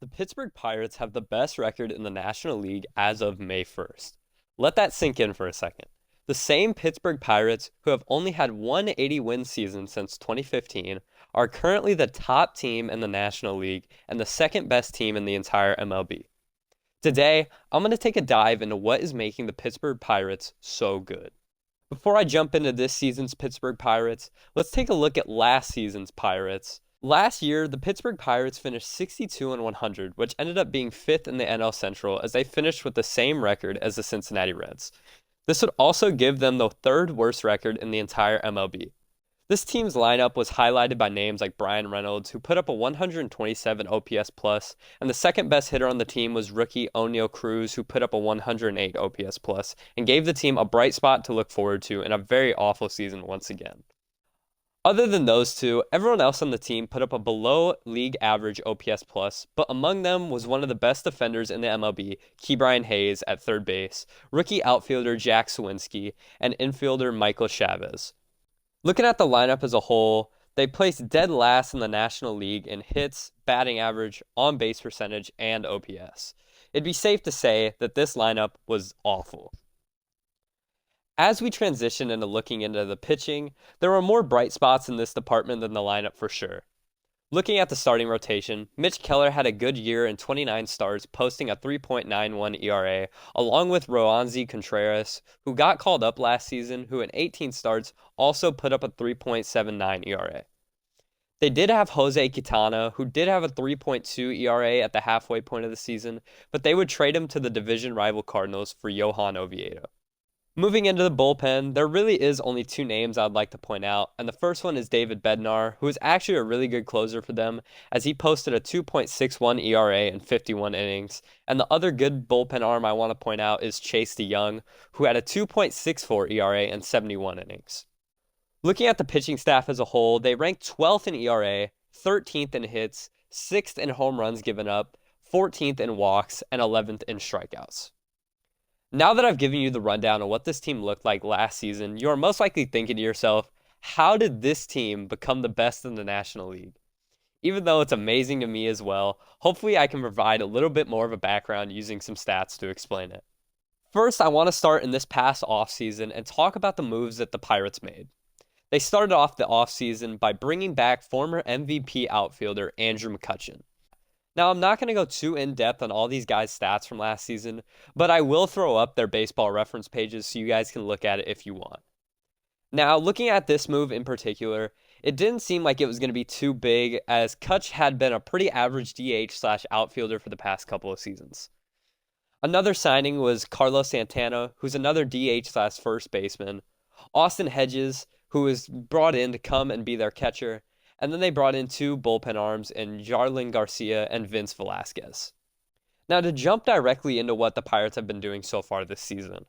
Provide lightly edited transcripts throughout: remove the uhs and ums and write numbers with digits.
The Pittsburgh Pirates have the best record in the National League as of May 1st. Let that sink in for a second. The same Pittsburgh Pirates, who have only had one 80-win season since 2015, are currently the top team in the National League and the second best team in the entire MLB. Today, I'm going to take a dive into what is making the Pittsburgh Pirates so good. Before I jump into this season's Pittsburgh Pirates, let's take a look at last season's Pirates. Last year, the Pittsburgh Pirates finished 62 and 100, which ended up being fifth in the NL Central as they finished with the same record as the Cincinnati Reds. This would also give them the third worst record in the entire MLB. This team's lineup was highlighted by names like Brian Reynolds, who put up a 127 OPS plus, and the second best hitter on the team was rookie Oneil Cruz, who put up a 108 OPS plus, and gave the team a bright spot to look forward to in a very awful season once again. Other than those two, everyone else on the team put up a below league average OPS plus, but among them was one of the best defenders in the MLB, Ke'Bryan Hayes at third base, rookie outfielder Jack Suwinski, and infielder Michael Chavez. Looking at the lineup as a whole, they placed dead last in the National League in hits, batting average, on-base percentage, and OPS. It'd be safe to say that this lineup was awful. As we transition into looking into the pitching, there were more bright spots in this department than the lineup for sure. Looking at the starting rotation, Mitch Keller had a good year in 29 starts, posting a 3.91 ERA, along with Roansy Contreras, who got called up last season, who in 18 starts also put up a 3.79 ERA. They did have Jose Quintana, who did have a 3.2 ERA at the halfway point of the season, but they would trade him to the division rival Cardinals for Johan Oviedo. Moving into the bullpen, there really is only two names I'd like to point out, and the first one is David Bednar, who is actually a really good closer for them, as he posted a 2.61 ERA in 51 innings, and the other good bullpen arm I want to point out is Chase DeYoung, who had a 2.64 ERA in 71 innings. Looking at the pitching staff as a whole, they ranked 12th in ERA, 13th in hits, 6th in home runs given up, 14th in walks, and 11th in strikeouts. Now that I've given you the rundown of what this team looked like last season, you are most likely thinking to yourself, how did this team become the best in the National League? Even though it's amazing to me as well, hopefully I can provide a little bit more of a background using some stats to explain it. First, I want to start in this past offseason and talk about the moves that the Pirates made. They started off the offseason by bringing back former MVP outfielder Andrew McCutchen. Now, I'm not going to go too in-depth on all these guys' stats from last season, but I will throw up their baseball reference pages so you guys can look at it if you want. Now, looking at this move in particular, it didn't seem like it was going to be too big, as Kutch had been a pretty average DH/outfielder for the past couple of seasons. Another signing was Carlos Santana, who's another DH/first baseman, Austin Hedges, who was brought in to come and be their catcher, and then they brought in two bullpen arms in Jarlin Garcia and Vince Velasquez. Now, to jump directly into what the Pirates have been doing so far this season,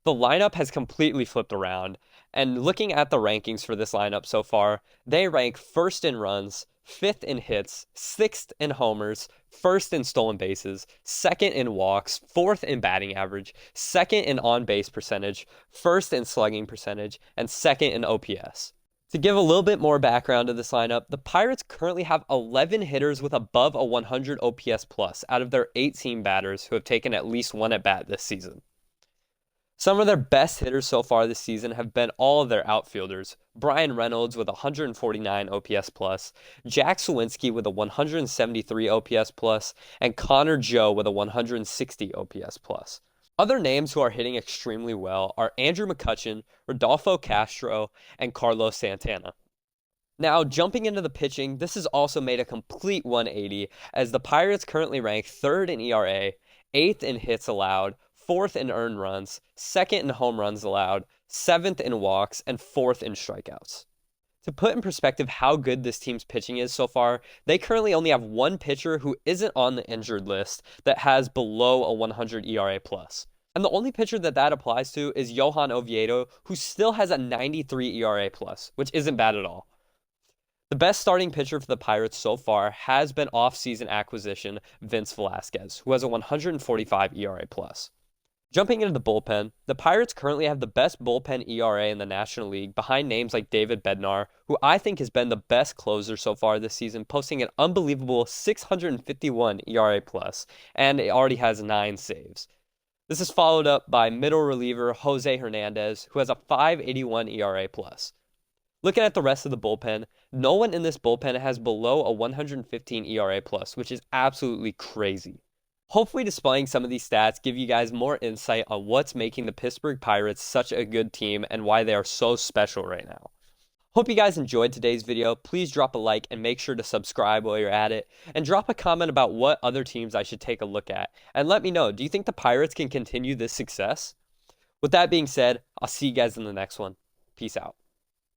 the lineup has completely flipped around, and looking at the rankings for this lineup so far, they rank first in runs, fifth in hits, sixth in homers, first in stolen bases, second in walks, fourth in batting average, second in on-base percentage, first in slugging percentage, and second in OPS. To give a little bit more background to this lineup, the Pirates currently have 11 hitters with above a 100 OPS plus out of their 18 batters who have taken at least one at-bat this season. Some of their best hitters so far this season have been all of their outfielders. Brian Reynolds with 149 OPS plus, Jack Suwinski with a 173 OPS plus, and Connor Joe with a 160 OPS plus. Other names who are hitting extremely well are Andrew McCutchen, Rodolfo Castro, and Carlos Santana. Now, jumping into the pitching, this has also made a complete 180, as the Pirates currently rank third in ERA, eighth in hits allowed, fourth in earned runs, second in home runs allowed, seventh in walks, and fourth in strikeouts. To put in perspective how good this team's pitching is so far, they currently only have one pitcher who isn't on the injured list that has below a 100 ERA plus. And the only pitcher that applies to is Johan Oviedo, who still has a 93 ERA plus, which isn't bad at all. The best starting pitcher for the Pirates so far has been off-season acquisition Vince Velasquez, who has a 145 ERA plus. Jumping into the bullpen, the Pirates currently have the best bullpen ERA in the National League behind names like David Bednar, who I think has been the best closer so far this season, posting an unbelievable 651 ERA plus, and it already has 9 saves. This is followed up by middle reliever Jose Hernandez, who has a 581 ERA plus. Looking at the rest of the bullpen, no one in this bullpen has below a 115 ERA plus, which is absolutely crazy. Hopefully displaying some of these stats give you guys more insight on what's making the Pittsburgh Pirates such a good team and why they are so special right now. Hope you guys enjoyed today's video. Please drop a like and make sure to subscribe while you're at it. And drop a comment about what other teams I should take a look at. And let me know, do you think the Pirates can continue this success? With that being said, I'll see you guys in the next one. Peace out.